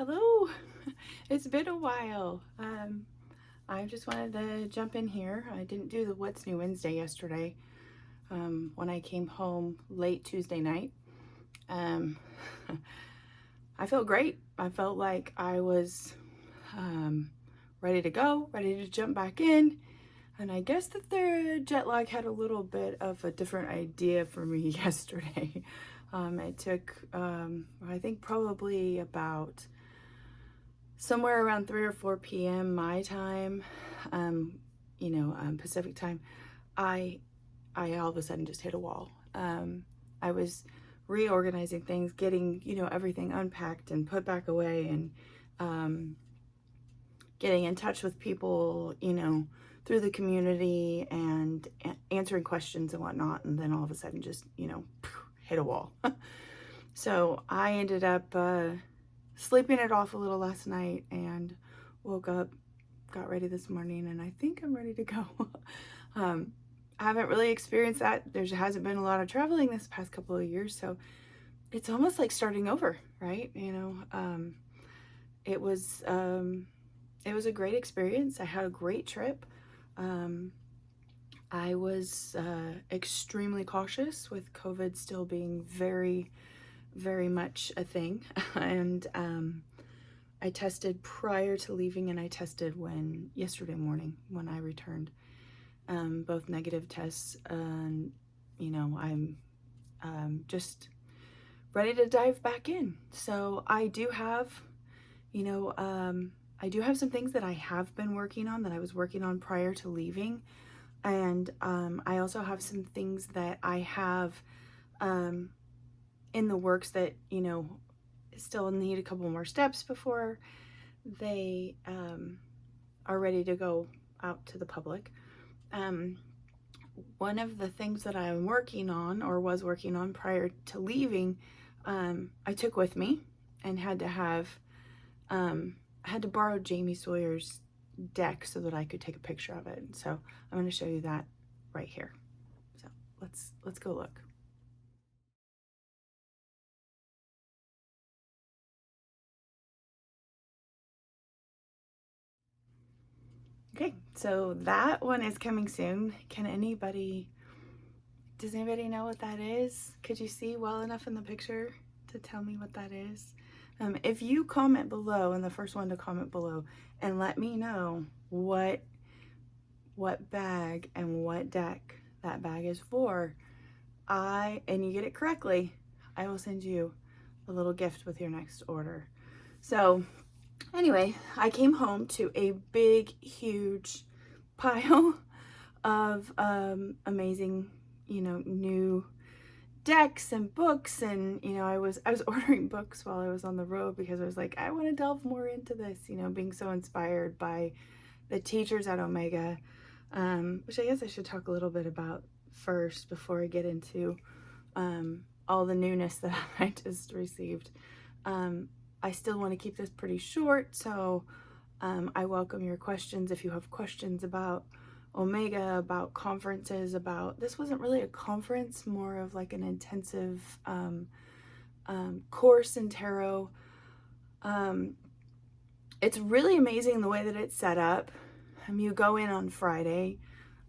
Hello. It's been a while. I just wanted to jump in here. I didn't do the What's New Wednesday yesterday when I came home late Tuesday night. Um, I felt great. I felt like I was ready to go, ready to jump back in. And I guess that the jet lag had a little bit of a different idea for me yesterday. It took, I think, probably about somewhere around 3 or 4 p.m. my time, Pacific time. I all of a sudden just hit a wall. I was reorganizing things, getting everything unpacked and put back away, and getting in touch with people, through the community and answering questions and whatnot. And then all of a sudden, just hit a wall. So I ended up sleeping it off a little last night and woke up, got ready this morning, and I think I'm ready to go. I haven't really experienced that. There hasn't been a lot of traveling this past couple of years, so it's almost like starting over, right? It was a great experience. I had a great trip. I was extremely cautious with COVID still being very, very much a thing. And I tested prior to leaving, and I tested yesterday morning when I returned. Both negative tests, and I'm just ready to dive back in. So I do have, I do have some things that I have been working on that I was working on prior to leaving. And I also have some things that I have in the works that, still need a couple more steps before they are ready to go out to the public. One of the things that I'm working on, or was working on prior to leaving, I took with me and had to borrow Jamie Sawyer's deck so that I could take a picture of it. So I'm going to show you that right here. So let's go look. Okay, so that one is coming soon. Does anybody know what that is? Could you see well enough in the picture to tell me what that is? If you comment below, and the first one to comment below, and let me know what bag and what deck that bag is for, and you get it correctly, I will send you a little gift with your next order. So anyway, I came home to a big, huge pile of amazing, new decks and books. And I was ordering books while I was on the road because I was like, I want to delve more into this, being so inspired by the teachers at Omega, which I guess I should talk a little bit about first before I get into all the newness that I just received. I still want to keep this pretty short, so I welcome your questions. If you have questions about Omega, about conferences, this wasn't really a conference, more of like an intensive course in tarot. It's really amazing the way that it's set up. You go in on Friday,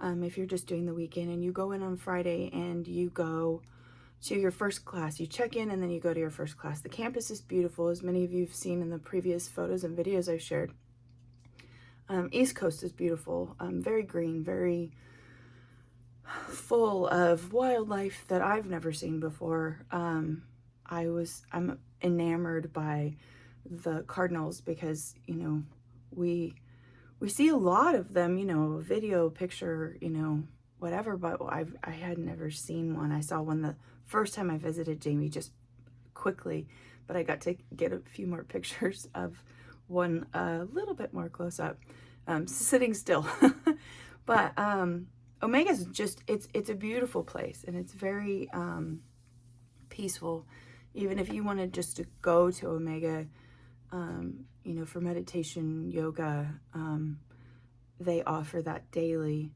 if you're just doing the weekend, and you go in on Friday and you go to your first class. You check in and then you go to your first class. The campus is beautiful, as many of you have seen in the previous photos and videos I've shared. East Coast is beautiful, very green, very full of wildlife that I've never seen before. I'm enamored by the cardinals because, we see a lot of them, video, picture, whatever, but I had never seen one. I saw one the first time I visited Jamie, just quickly, but I got to get a few more pictures of one a little bit more close up, sitting still. But Omega's just, it's a beautiful place, and it's very peaceful. Even if you wanted just to go to Omega, for meditation, yoga, they offer that daily.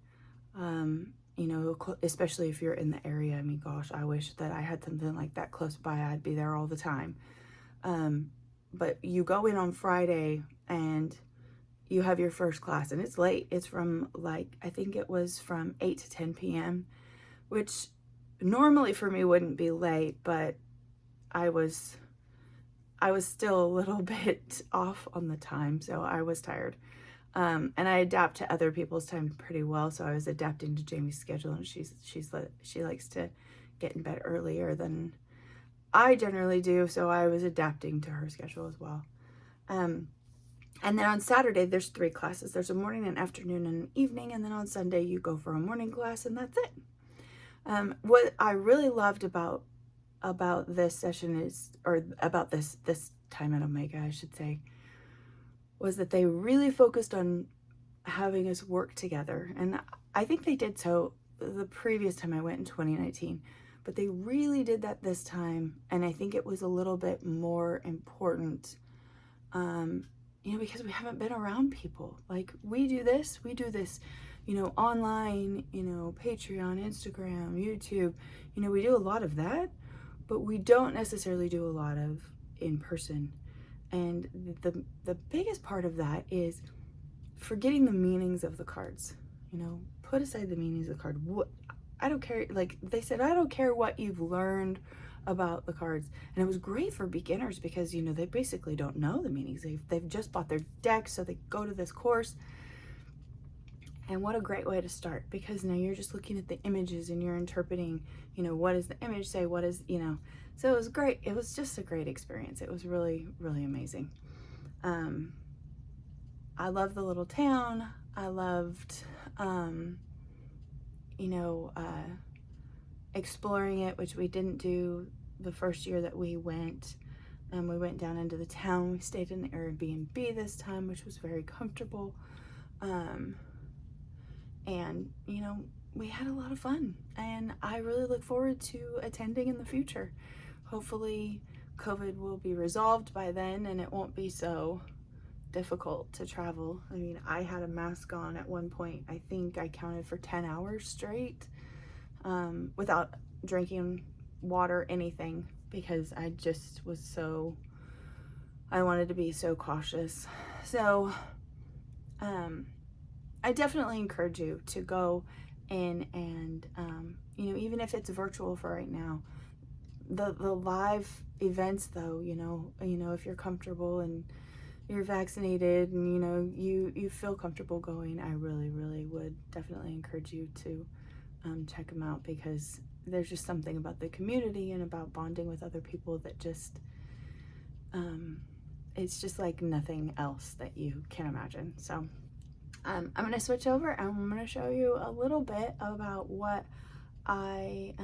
Especially if you're in the area. I mean, gosh, I wish that I had something like that close by. I'd be there all the time. but you go in on Friday and you have your first class, and it's late. It's from like, I think it was from 8 to 10 p.m., which normally for me wouldn't be late, but I was still a little bit off on the time, so I was tired. And I adapt to other people's time pretty well, so I was adapting to Jamie's schedule, and she likes to get in bed earlier than I generally do, so I was adapting to her schedule as well. And then on Saturday, there's 3 classes. There's a morning, an afternoon, and an evening, and then on Sunday, you go for a morning class, and that's it. What I really loved about this session is, or about this time at Omega, I should say, was that they really focused on having us work together. And I think they did so the previous time I went in 2019, but they really did that this time. And I think it was a little bit more important, because we haven't been around people. Like, we do this, online, Patreon, Instagram, YouTube, we do a lot of that, but we don't necessarily do a lot of in person. And the biggest part of that is forgetting the meanings of the cards. Put aside the meanings of the card. I don't care. Like they said, I don't care what you've learned about the cards. And it was great for beginners because, they basically don't know the meanings. They've just bought their deck, so they go to this course. And what a great way to start, because now you're just looking at the images and you're interpreting, what does the image say? What is, so it was great. It was just a great experience. It was really, really amazing. I loved the little town. I loved, exploring it, which we didn't do the first year that we went. We went down into the town. We stayed in an Airbnb this time, which was very comfortable. And, we had a lot of fun, and I really look forward to attending in the future. Hopefully COVID will be resolved by then and it won't be so difficult to travel. I mean, I had a mask on at one point. I think I counted for 10 hours straight, without drinking water, anything, because I just was I wanted to be so cautious. So, I definitely encourage you to go in and, even if it's virtual for right now, the live events though, if you're comfortable and you're vaccinated and, you feel comfortable going, I really, really would definitely encourage you to check them out, because there's just something about the community and about bonding with other people that just, it's just like nothing else that you can imagine. So I'm going to switch over and I'm going to show you a little bit about what I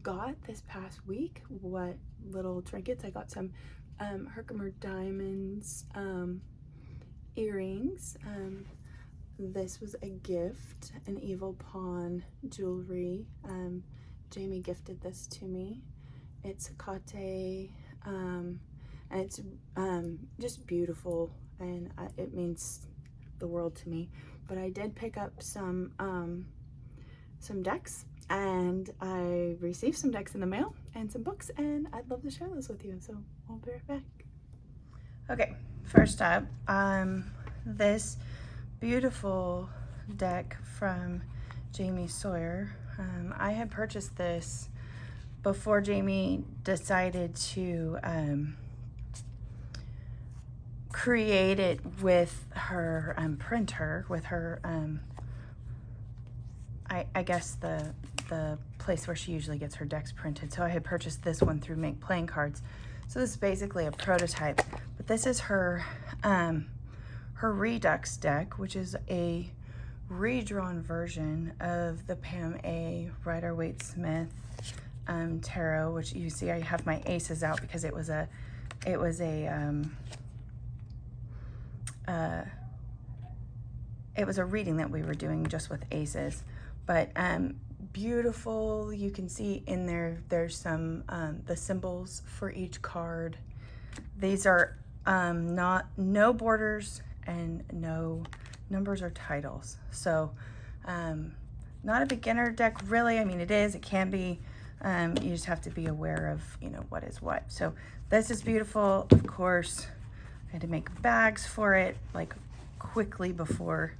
got this past week, what little trinkets. I got some Herkimer Diamonds earrings. This was a gift, an Evil Pawn jewelry. Jamie gifted this to me. It's Kate, and it's just beautiful, and it means the world to me. But I did pick up some decks, and I received some decks in the mail and some books, and I'd love to share those with you, so I'll be right back. Okay, first up, this beautiful deck from Jamie Sawyer. I had purchased this before Jamie decided to create it with her printer, with her I guess the place where she usually gets her decks printed. So I had purchased this one through Make Playing Cards. So this is basically a prototype, but this is her her Redux deck, which is a redrawn version of the Pam A. Rider-Waite-Smith tarot, which you see I have my aces out because it was a reading that we were doing just with aces. But beautiful. You can see in there's some the symbols for each card. These are no borders and no numbers or titles. So not a beginner deck really. I mean, it is, it can be, You just have to be aware of, you know, what is what. So this is beautiful. Of course, I had to make bags for it like quickly before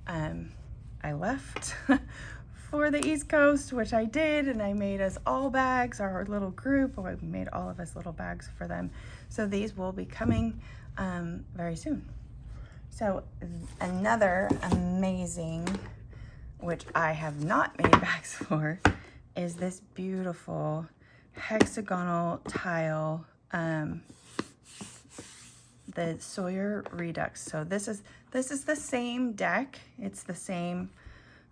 I left for the East Coast, which I did, and I made us all bags, our little group. I made all of us little bags for them. So these will be coming very soon. So another amazing, which I have not made bags for, is this beautiful hexagonal tile, the Sawyer Redux. So this is the same deck. It's the same,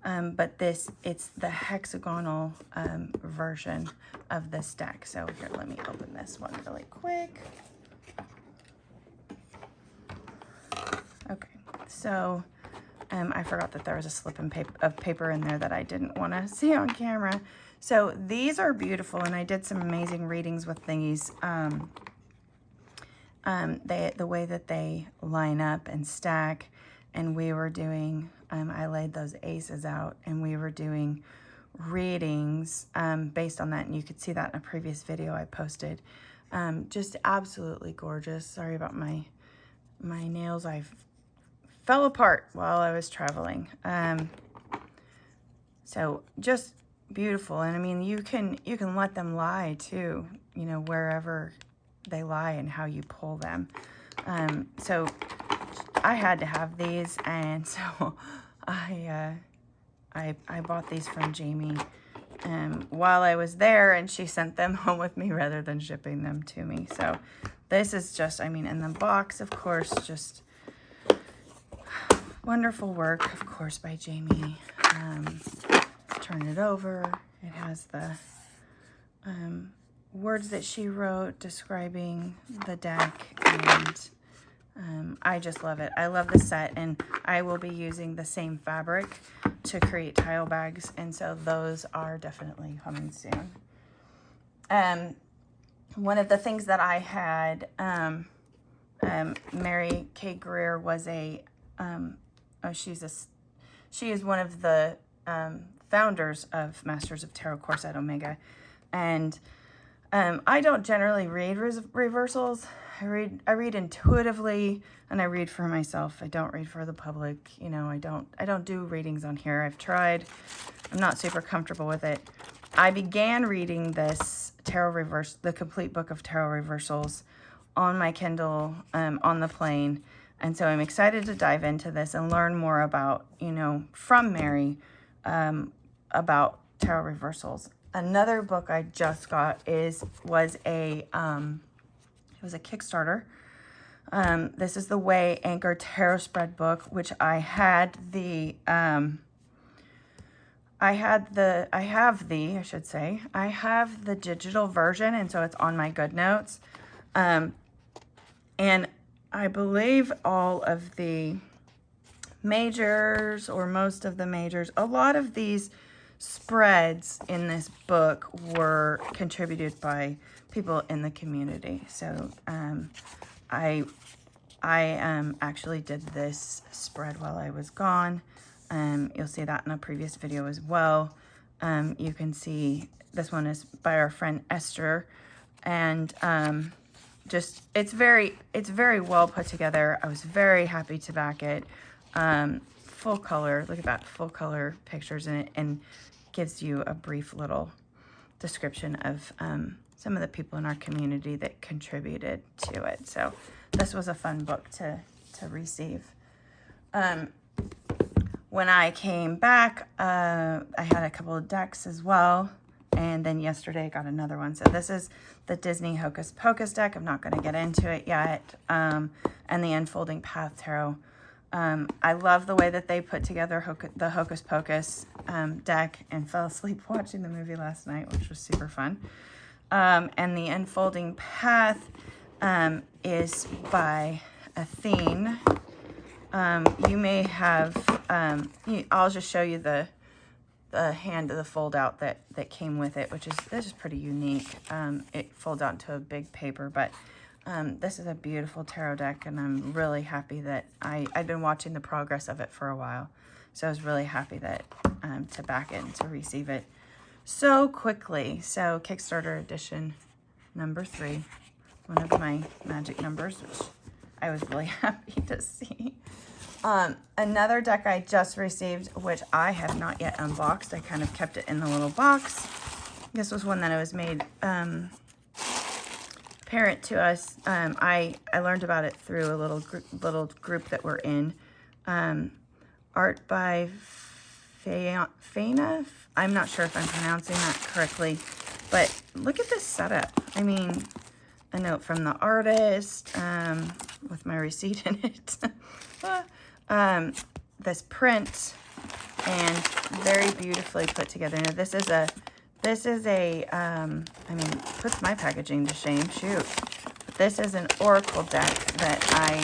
but it's the hexagonal version of this deck. So here, let me open this one really quick. Okay, so I forgot that there was a slip of paper in there that I didn't want to see on camera. So these are beautiful, and I did some amazing readings with these. The way that they line up and stack, and we were doing, I laid those aces out, and we were doing readings based on that, and you could see that in a previous video I posted. Just absolutely gorgeous. Sorry about my nails. I fell apart while I was traveling. So just beautiful. And I mean, you can let them lie too, you know, wherever they lie and how you pull them. So I had to have these, and so I bought these from Jamie while I was there, and she sent them home with me rather than shipping them to me. So this is just, I mean, in the box, of course, just wonderful work, of course, by Jamie. Turn it over. It has the words that she wrote describing the deck, and I just love it. I love the set, and I will be using the same fabric to create tile bags, and so those are definitely coming soon. One of the things that I had, Mary Kay Greer was a, she is one of the founders of Masters of Tarot course at Omega, and I don't generally read reversals. I read intuitively, and I read for myself. I don't read for the public. You know, I don't do readings on here. I've tried. I'm not super comfortable with it. I began reading this the complete book of tarot reversals on my Kindle on the plane, and so I'm excited to dive into this and learn more about, you know, from Mary about tarot reversals. Another book I just got was a Kickstarter. This is the Way Anchor Tarot Spread book, which I have the digital version, and so it's on my GoodNotes. And I believe all of the majors, or most of the majors, a lot of these spreads in this book were contributed by people in the community. So I actually did this spread while I was gone. You'll see that in a previous video as well. You can see this one is by our friend Esther, and just it's very well put together. I was very happy to back it. Full color, look at that, full color pictures in it, and gives you a brief little description of some of the people in our community that contributed to it. So this was a fun book to receive. When I came back, I had a couple of decks as well, and then yesterday I got another one. So this is the Disney Hocus Pocus deck. I'm not going to get into it yet, and the Unfolding Path Tarot. I love the way that they put together the Hocus Pocus deck, and fell asleep watching the movie last night, which was super fun. And the Unfolding Path is by Athene. You may have, I'll just show you the hand of the fold out that came with it, this is pretty unique. It folds out into a big paper, but this is a beautiful tarot deck, and I'm really happy that I've been watching the progress of it for a while. So I was really happy that to back it and to receive it. so quickly. So Kickstarter edition number 3, one of my magic numbers, which I was really happy to see. Another deck I just received, which I have not yet unboxed. I kind of kept it in the little box. This was one that I was made apparent to us. I learned about it through a little group that we're in. Art by Faina. I'm not sure if I'm pronouncing that correctly, but look at this setup. I mean, a note from the artist with my receipt in it. This print, and very beautifully put together. Now this is a I mean, puts my packaging to shame, shoot. But this is an oracle deck that I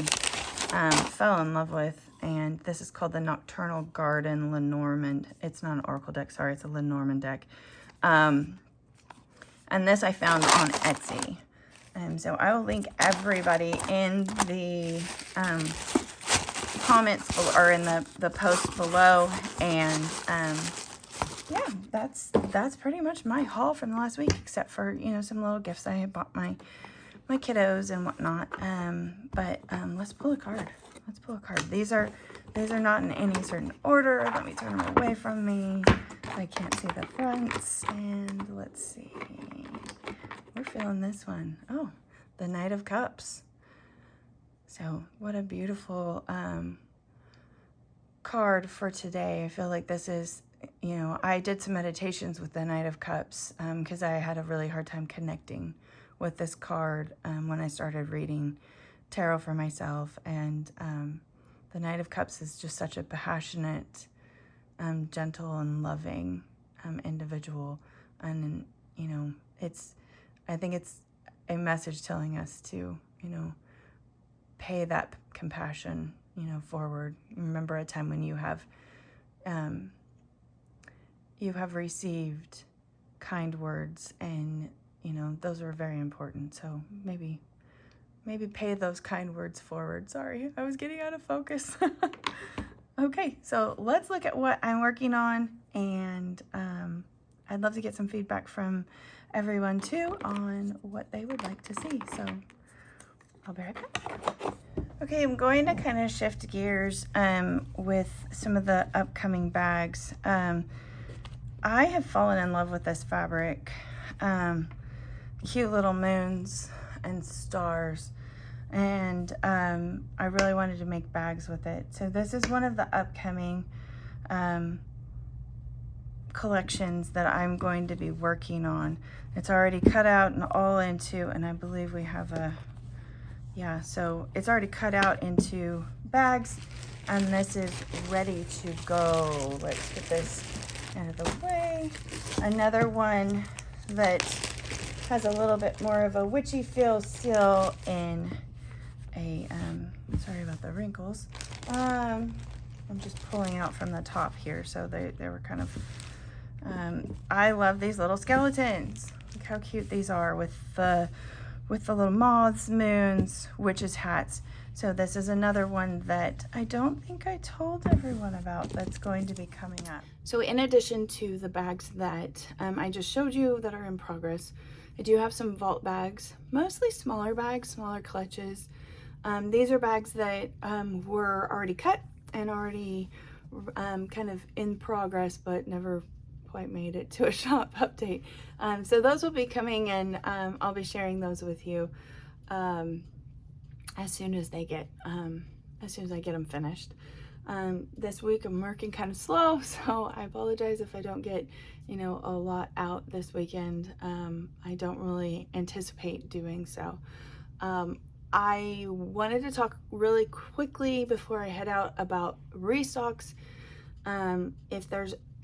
fell in love with, and this is called the Nocturnal Garden Lenormand. It's not an oracle deck, sorry, it's a Lenormand deck. And this I found on Etsy. So I will link everybody in the comments or in the post below, and yeah, that's pretty much my haul from the last week, except for, you know, some little gifts I had bought my kiddos and whatnot. But let's pull a card. These are not in any certain order. Let me turn them away from me. I can't see the fronts. And let's see. We're feeling this one. Oh, the Knight of Cups. So what a beautiful card for today. I feel like this is, you know, I did some meditations with the Knight of Cups because I had a really hard time connecting with this card when I started reading tarot for myself. And the Knight of Cups is just such a passionate, gentle and loving individual. And, you know, I think it's a message telling us to, you know, pay that compassion, you know, forward. Remember a time when you have received kind words, and, you know, those are very important. So maybe pay those kind words forward. Sorry, I was getting out of focus. Okay, so let's look at what I'm working on, and I'd love to get some feedback from everyone too on what they would like to see. So I'll be right back. Okay, I'm going to kind of shift gears with some of the upcoming bags. I have fallen in love with this fabric. Cute little moons and stars. And I really wanted to make bags with it. So this is one of the upcoming collections that I'm going to be working on. It's already cut out and all into, and I believe we have a, yeah, so it's already cut out into bags, and this is ready to go. Let's get this out of the way. Another one that has a little bit more of a witchy feel still in a, sorry about the wrinkles. I'm just pulling out from the top here, so they were kind of, I love these little skeletons. Look how cute these are with the little moths, moons, witches' hats. So this is another one that I don't think I told everyone about that's going to be coming up. So in addition to the bags that I just showed you that are in progress, I do have some vault bags, mostly smaller bags, smaller clutches. These are bags that were already cut and already kind of in progress, but never quite made it to a shop update. So those will be coming, and I'll be sharing those with you as soon as I get them finished. This week I'm working kind of slow, so I apologize if I don't get, you know, a lot out this weekend. I don't really anticipate doing so. I wanted to talk really quickly before I head out about restocks.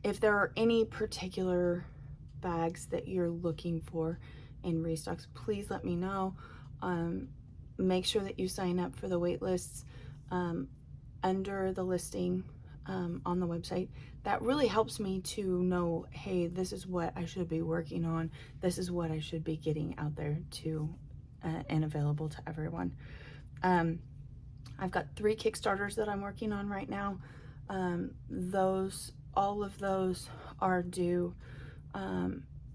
If there are any particular bags that you're looking for in restocks, please let me know. Make sure that you sign up for the wait lists under the listing on the website. That really helps me to know, hey, this is what I should be working on. This is what I should be getting out there to and available to everyone. I've got 3 Kickstarters that I'm working on right now. All of those are due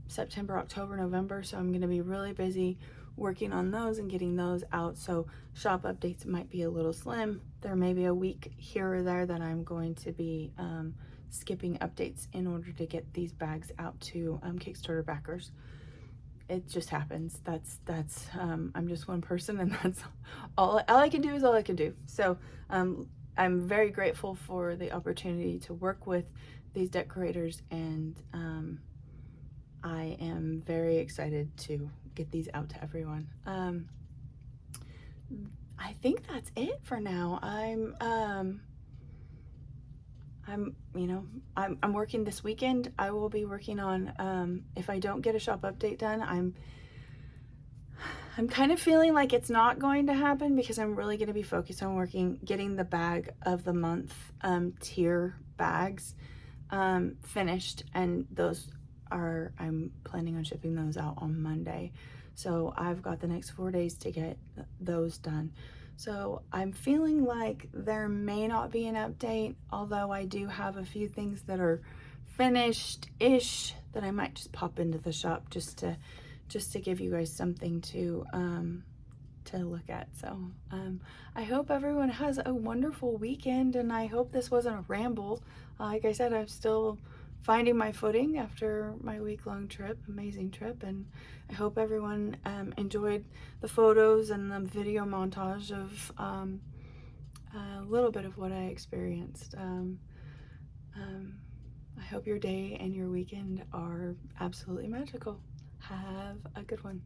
September, October, November. So I'm going to be really busy working on those and getting those out. So shop updates might be a little slim. There may be a week here or there that I'm going to be skipping updates in order to get these bags out to Kickstarter backers. It just happens. That's I'm just one person, and that's all I can do is all I can do. So I'm very grateful for the opportunity to work with these decorators, and I am very excited to get these out to everyone. I think that's it for now. I'm working this weekend. I will be working on, if I don't get a shop update done, I'm kind of feeling like it's not going to happen, because I'm really going to be focused on getting the bag of the month tier bags finished, and I'm planning on shipping those out on Monday. So I've got the next 4 days to get those done. So I'm feeling like there may not be an update, although I do have a few things that are finished-ish that I might just pop into the shop just to give you guys something to look at. So I hope everyone has a wonderful weekend, and I hope this wasn't a ramble. Like I said, I'm still finding my footing after my week-long trip, amazing trip, and I hope everyone enjoyed the photos and the video montage of a little bit of what I experienced. I hope your day and your weekend are absolutely magical. Have a good one.